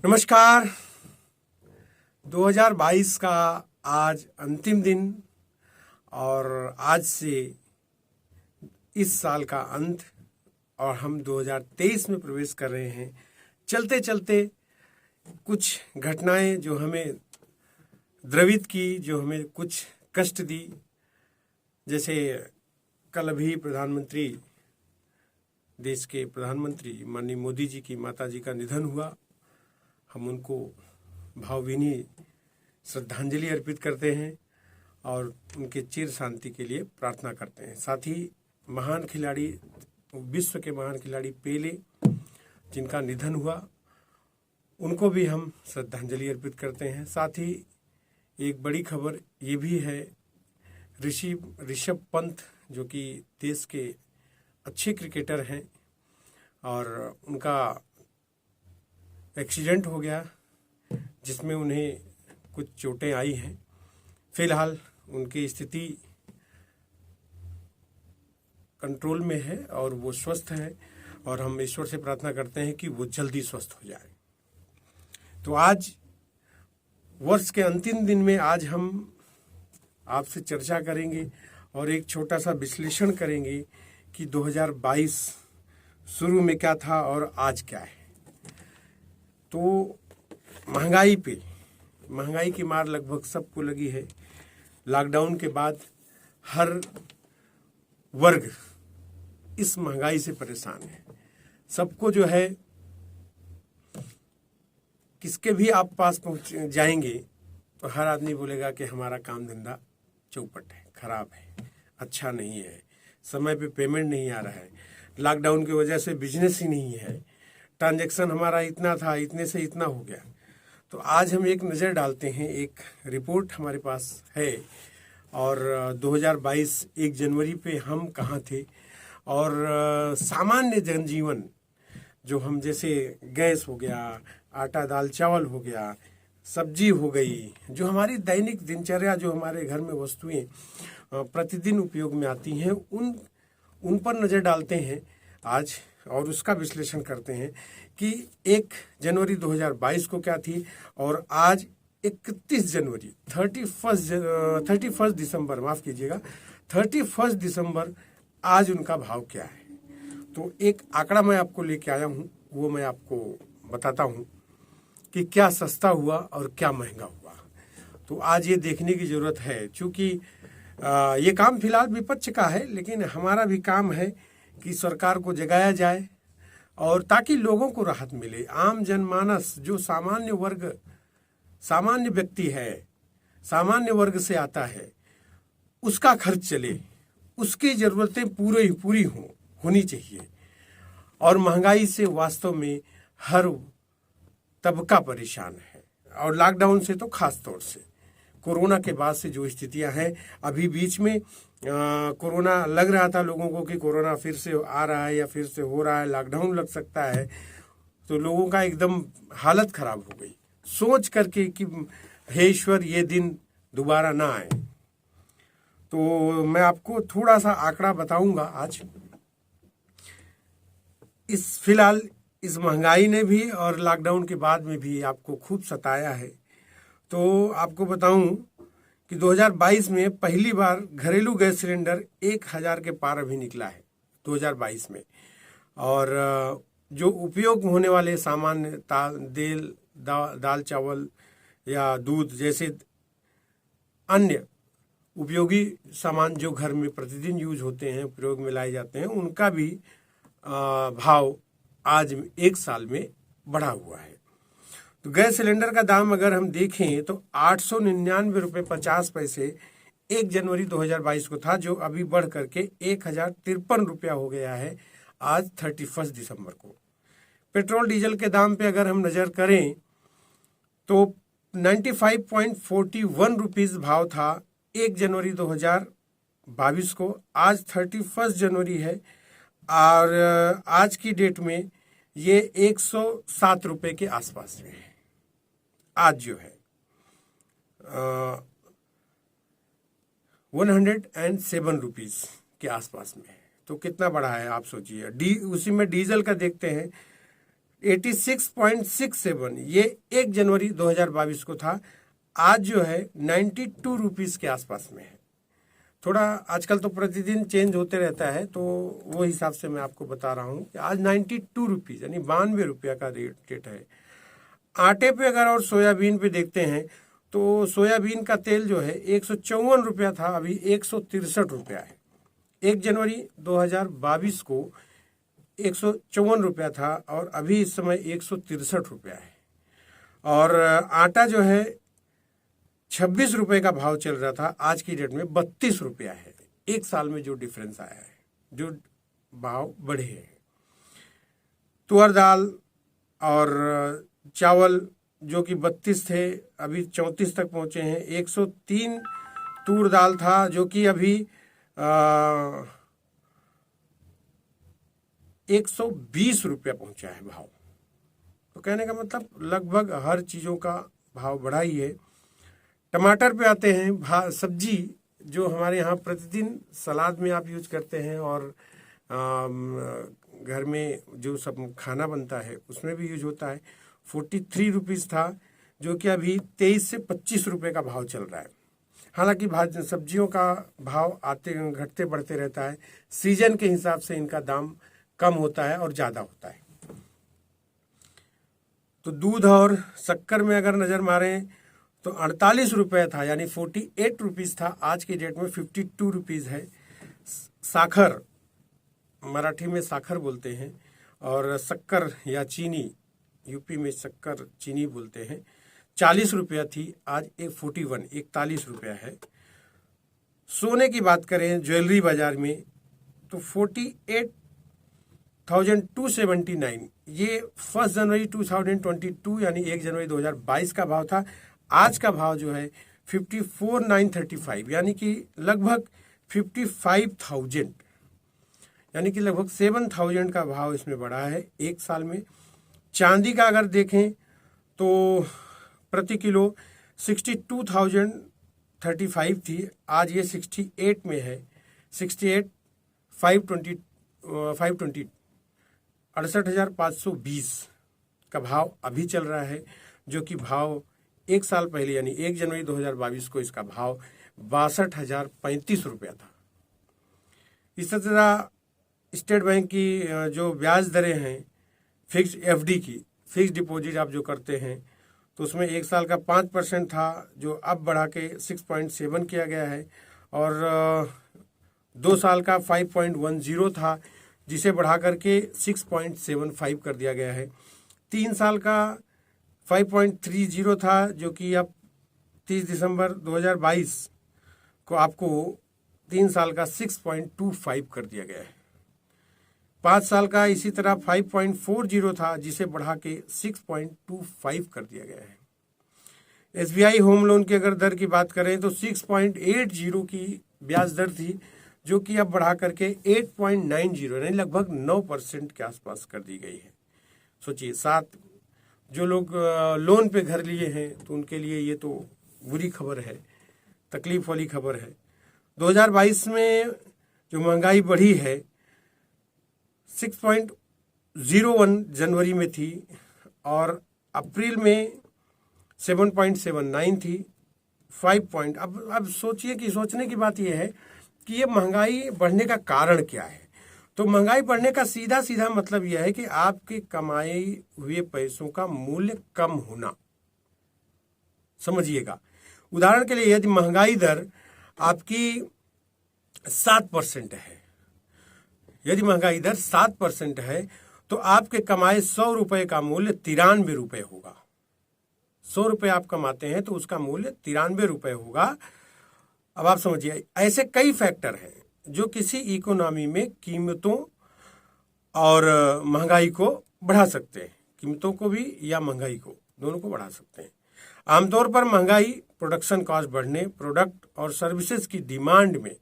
नमस्कार। 2022 का आज अंतिम दिन और आज से इस साल का अंत और हम 2023 में प्रवेश कर रहे हैं। चलते चलते कुछ घटनाएं जो हमें द्रवित की, जो हमें कुछ कष्ट दी, जैसे कल अभी देश के प्रधानमंत्री माननीय मोदी जी की माता जी का निधन हुआ। हम उनको भावभीनी श्रद्धांजलि अर्पित करते हैं और उनके चिर शांति के लिए प्रार्थना करते हैं। साथ ही महान खिलाड़ी, विश्व के महान खिलाड़ी पेले जिनका निधन हुआ, उनको भी हम श्रद्धांजलि अर्पित करते हैं। साथ ही एक बड़ी खबर ये भी है, ऋषभ पंत जो कि देश के अच्छे क्रिकेटर हैं और उनका एक्सीडेंट हो गया जिसमें उन्हें कुछ चोटें आई हैं। फिलहाल उनकी स्थिति कंट्रोल में है और वो स्वस्थ है और हम ईश्वर से प्रार्थना करते हैं कि वो जल्दी स्वस्थ हो जाए। तो आज वर्ष के अंतिम दिन में आज हम आपसे चर्चा करेंगे और एक छोटा सा विश्लेषण करेंगे कि 2022 शुरू में क्या था और आज क्या है। तो महंगाई की मार लगभग सबको लगी है। लॉकडाउन के बाद हर वर्ग इस महंगाई से परेशान है। सबको जो है, किसके भी आप पास पहुंच जाएंगे तो हर आदमी बोलेगा कि हमारा काम धंधा चौपट है, खराब है, अच्छा नहीं है, समय पे पेमेंट नहीं आ रहा है, लॉकडाउन की वजह से बिजनेस ही नहीं है, ट्रांजैक्शन हमारा इतना था, इतने से इतना हो गया। तो आज हम एक नज़र डालते हैं, एक रिपोर्ट हमारे पास है और 2022 1 जनवरी पे हम कहाँ थे और सामान्य जनजीवन जो हम, जैसे गैस हो गया, आटा दाल चावल हो गया, सब्जी हो गई, जो हमारी दैनिक दिनचर्या, जो हमारे घर में वस्तुएं प्रतिदिन उपयोग में आती हैं, उन पर नज़र डालते हैं आज और उसका विश्लेषण करते हैं कि 1 जनवरी 2022 को क्या थी और आज 31 जनवरी 31 दिसंबर, माफ़ कीजिएगा, 31 दिसंबर आज उनका भाव क्या है। तो एक आंकड़ा मैं आपको लेके आया हूँ, वो मैं आपको बताता हूँ कि क्या सस्ता हुआ और क्या महंगा हुआ। तो आज ये देखने की ज़रूरत है, क्योंकि ये काम फिलहाल विपक्ष का है, लेकिन हमारा भी काम है कि सरकार को जगाया जाए और ताकि लोगों को राहत मिले। आम जनमानस जो सामान्य व्यक्ति है, सामान्य वर्ग से आता है, उसका खर्च चले, उसकी ज़रूरतें पूरी होनी चाहिए। और महंगाई से वास्तव में हर तबका परेशान है और लॉकडाउन से तो खास तौर से, कोरोना के बाद से जो स्थितियां हैं, अभी बीच में कोरोना लग रहा था लोगों को कि कोरोना फिर से आ रहा है या फिर से हो रहा है, लॉकडाउन लग सकता है, तो लोगों का एकदम हालत खराब हो गई सोच करके कि हे ईश्वर ये दिन दोबारा ना आए। तो मैं आपको थोड़ा सा आंकड़ा बताऊंगा आज। फिलहाल इस महंगाई ने भी और लॉकडाउन के बाद में भी आपको खूब सताया है। तो आपको बताऊं कि 2022 में पहली बार घरेलू गैस सिलेंडर 1000 के पार अभी निकला है 2022 में। और जो उपयोग होने वाले सामान्य दाल चावल या दूध जैसे अन्य उपयोगी सामान जो घर में प्रतिदिन यूज होते हैं, प्रयोग में लाए जाते हैं, उनका भी भाव आज 1 साल में बढ़ा हुआ है। तो गैस सिलेंडर का दाम अगर हम देखें तो 899 रुपये 50 पैसे 1 जनवरी 2022 को था, जो अभी बढ़ करके 1053 रुपया हो गया है आज 31 दिसंबर को। पेट्रोल डीजल के दाम पे अगर हम नज़र करें तो 95.41 रुपीज़ भाव था 1 जनवरी 2022 को, आज 31 जनवरी है और आज की डेट में ये 107 रुपये के आसपास में है। आज जो है 107 रुपीज़ के आसपास में है। तो कितना बढ़ा है आप सोचिए। उसी में डीजल का देखते हैं 86.67 ये 1 जनवरी 2022 को था। आज जो है 92 रुपीज़ के आसपास में है। थोड़ा आजकल तो प्रतिदिन चेंज होते रहता है, तो वो हिसाब से मैं आपको बता रहा हूँ कि आज 92 रुपीज़ यानी 92 रुपया का रेट है। आटे पे अगर और सोयाबीन पे देखते हैं तो सोयाबीन का तेल जो है 154 रुपया था, अभी 163 रुपया है। 1 जनवरी 2022 को 154 रुपया था और अभी इस समय 163 रुपया है। और आटा जो है 26 रुपये का भाव चल रहा था, आज की डेट में 32 रुपया है। 1 साल में जो डिफरेंस आया है, जो भाव बढ़े हैं। तुअर दाल और चावल जो कि 32 थे, अभी 34 तक पहुंचे हैं। 103 तूर दाल था जो कि अभी 120 रुपया पहुंचा है भाव। तो कहने का मतलब लगभग हर चीज़ों का भाव बढ़ा ही है। टमाटर पे आते हैं। सब्जी जो हमारे यहाँ प्रतिदिन सलाद में आप यूज करते हैं और घर में जो सब खाना बनता है उसमें भी यूज होता है। 43 रुपीज़ था जो कि अभी 23 से 25 रुपये का भाव चल रहा है। हालांकि सब्जियों का भाव आते घटते बढ़ते रहता है, सीजन के हिसाब से इनका दाम कम होता है और ज़्यादा होता है। तो दूध और शक्कर में अगर नज़र मारें तो 48 रुपये था यानी 48 रुपीज़ था, आज की डेट में 52 रुपीज़ है। साखर, मराठी में साखर बोलते हैं, और शक्कर या चीनी यूपी में शक्कर चीनी बोलते हैं, 40 रुपया थी, आज 41 रुपया है। सोने की बात करें ज्वेलरी बाजार में तो 48,279 ये 1 जनवरी 2022 यानी 1 जनवरी 2022 का भाव था। आज का भाव जो है 54,935 यानी कि लगभग 55,000 यानी कि लगभग 7,000 का भाव इसमें बढ़ा है 1 साल में। चांदी का अगर देखें तो प्रति किलो 62,035 थी, आज ये 68 में है। 68,520 68,520 का भाव अभी चल रहा है, जो कि भाव 1 साल पहले यानी 1 जनवरी 2022 को इसका भाव 62,035 रुपया था। इसी तरह स्टेट बैंक की जो ब्याज दरें हैं फिक्स एफडी की, फिक्स डिपॉजिट आप जो करते हैं तो उसमें 1 साल का 5% था जो अब बढ़ा के 6.7 किया गया है, और 2 साल का 5.10 था जिसे बढ़ा करके 6.75 कर दिया गया है। 3 साल का 5.30 था जो कि अब 30 दिसंबर 2022 को आपको 3 साल का 6.25 कर दिया गया है। 5 साल का इसी तरह 5.40 था जिसे बढ़ा के 6.25 कर दिया गया है। एसबीआई होम लोन की अगर दर की बात करें तो 6.80 की ब्याज दर थी जो कि अब बढ़ा करके 8.90 यानी लगभग 9% के आसपास कर दी गई है। सोचिए, 7 जो लोग लोन पे घर लिए हैं तो उनके लिए ये तो बुरी खबर है, तकलीफ वाली खबर है। 2022 में जो महंगाई बढ़ी है 6.01 जनवरी में थी और अप्रैल में 7.79 थी। 5 पॉइंट। अब सोचिए कि सोचने की बात यह है कि ये महंगाई बढ़ने का कारण क्या है। तो महंगाई बढ़ने का सीधा सीधा मतलब यह है कि आपके कमाए हुए पैसों का मूल्य कम होना। समझिएगा, उदाहरण के लिए यदि महंगाई दर आपकी 7% है, यदि महंगाई दर 7% है तो आपके कमाए 100 रुपए का मूल्य 93 रुपए होगा। 100 रुपए आप कमाते हैं तो उसका मूल्य 93 रुपए होगा। अब आप समझिए, ऐसे कई फैक्टर हैं जो किसी इकोनॉमी में कीमतों और महंगाई को बढ़ा सकते हैं, कीमतों को भी या महंगाई को, दोनों को बढ़ा सकते हैं। आमतौर पर महंगाई प्रोडक्शन कॉस्ट बढ़ने, प्रोडक्ट और सर्विसेज की डिमांड में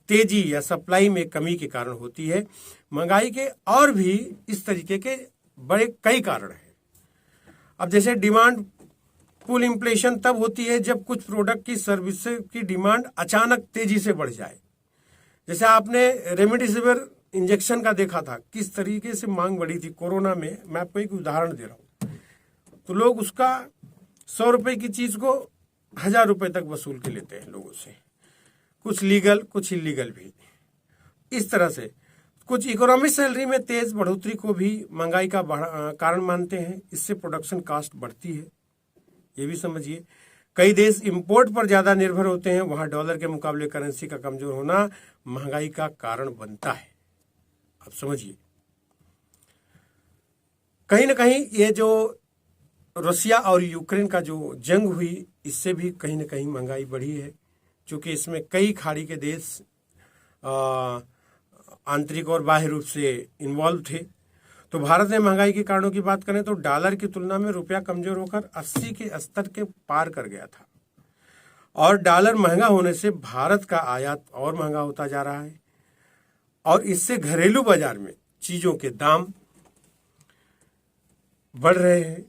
तेजी या सप्लाई में कमी के कारण होती है। महंगाई के और भी इस तरीके के बड़े कई कारण हैं। अब जैसे डिमांड पुल इन्फ्लेशन तब होती है जब कुछ प्रोडक्ट की सर्विस की डिमांड अचानक तेजी से बढ़ जाए। जैसे आपने रेमडेसिविर इंजेक्शन का देखा था, किस तरीके से मांग बढ़ी थी कोरोना में। मैं आपको एक उदाहरण दे रहा हूँ। तो लोग उसका 100 रुपए की चीज को 1000 रुपए तक वसूल के लेते हैं लोगों से, कुछ लीगल कुछ इलीगल भी। इस तरह से कुछ इकोनॉमिक सैलरी में तेज बढ़ोतरी को भी महंगाई का कारण मानते हैं। इससे प्रोडक्शन कॉस्ट बढ़ती है, ये भी समझिए। कई देश इंपोर्ट पर ज्यादा निर्भर होते हैं, वहां डॉलर के मुकाबले करेंसी का कमजोर होना महंगाई का कारण बनता है। आप समझिए, कहीं ना कहीं ये जो रशिया और यूक्रेन का जो जंग हुई, इससे भी कहीं ना कहीं महंगाई बढ़ी है, क्योंकि इसमें कई खाड़ी के देश आंतरिक और बाह्य रूप से इन्वॉल्व थे। तो भारत में महंगाई के कारणों की बात करें तो डॉलर की तुलना में रुपया कमजोर होकर 80 के स्तर के पार कर गया था, और डॉलर महंगा होने से भारत का आयात और महंगा होता जा रहा है, और इससे घरेलू बाजार में चीजों के दाम बढ़ रहे हैं।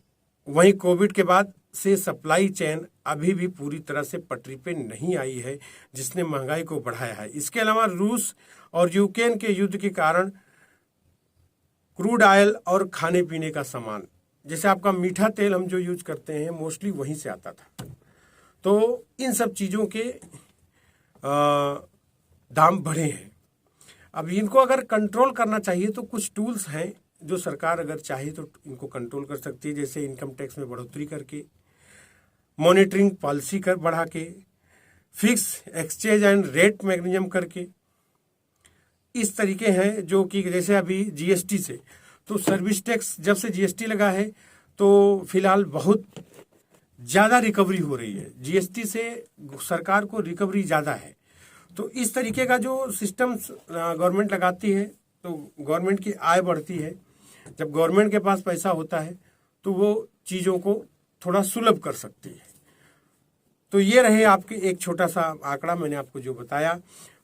वहीं कोविड के बाद से सप्लाई चेन अभी भी पूरी तरह से पटरी पे नहीं आई है, जिसने महंगाई को बढ़ाया है। इसके अलावा रूस और यूक्रेन के युद्ध के कारण क्रूड ऑयल और खाने पीने का सामान, जैसे आपका मीठा तेल हम जो यूज करते हैं, मोस्टली वहीं से आता था। तो इन सब चीज़ों के दाम बढ़े हैं। अब इनको अगर कंट्रोल करना चाहिए तो कुछ टूल्स हैं जो सरकार अगर चाहे तो इनको कंट्रोल कर सकती है, जैसे इनकम टैक्स में बढ़ोतरी करके, मॉनिटरिंग पॉलिसी कर बढ़ा के, fix exchange and rate mechanism करके। इस तरीके हैं जो कि जैसे अभी जीएसटी से, तो सर्विस टैक्स जब से जीएसटी लगा है तो फिलहाल बहुत ज़्यादा रिकवरी हो रही है। जीएसटी से सरकार को रिकवरी ज़्यादा है। तो इस तरीके का जो सिस्टम गवर्नमेंट लगाती है तो गवर्नमेंट की आय बढ़ती है। जब गवर्नमेंट के पास पैसा होता है तो वो चीज़ों को थोड़ा सुलभ कर सकती है। तो ये रहे आपके एक छोटा सा आंकड़ा मैंने आपको जो बताया।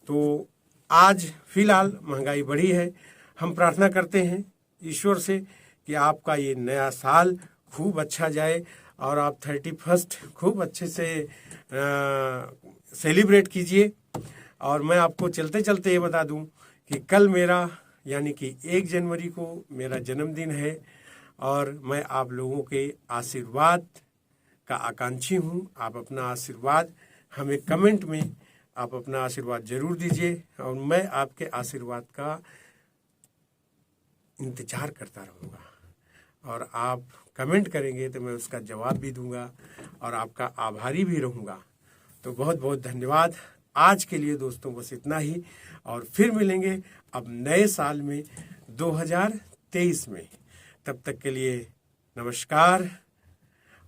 तो आज फिलहाल महंगाई बढ़ी है। हम प्रार्थना करते हैं ईश्वर से कि आपका ये नया साल खूब अच्छा जाए और आप 31 खूब अच्छे से सेलिब्रेट कीजिए। और मैं आपको चलते चलते ये बता दूं कि कल मेरा यानी कि 1 जनवरी को मेरा जन्मदिन है, और मैं आप लोगों के आशीर्वाद का आकांक्षी हूँ। आप अपना आशीर्वाद हमें कमेंट में आप अपना आशीर्वाद जरूर दीजिए, और मैं आपके आशीर्वाद का इंतजार करता रहूँगा। और आप कमेंट करेंगे तो मैं उसका जवाब भी दूंगा और आपका आभारी भी रहूँगा। तो बहुत बहुत धन्यवाद। आज के लिए दोस्तों बस इतना ही, और फिर मिलेंगे अब नए साल में 2023 में। तब तक के लिए नमस्कार,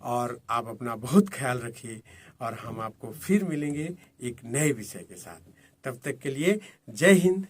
और आप अपना बहुत ख्याल रखिए, और हम आपको फिर मिलेंगे एक नए विषय के साथ। तब तक के लिए जय हिंद,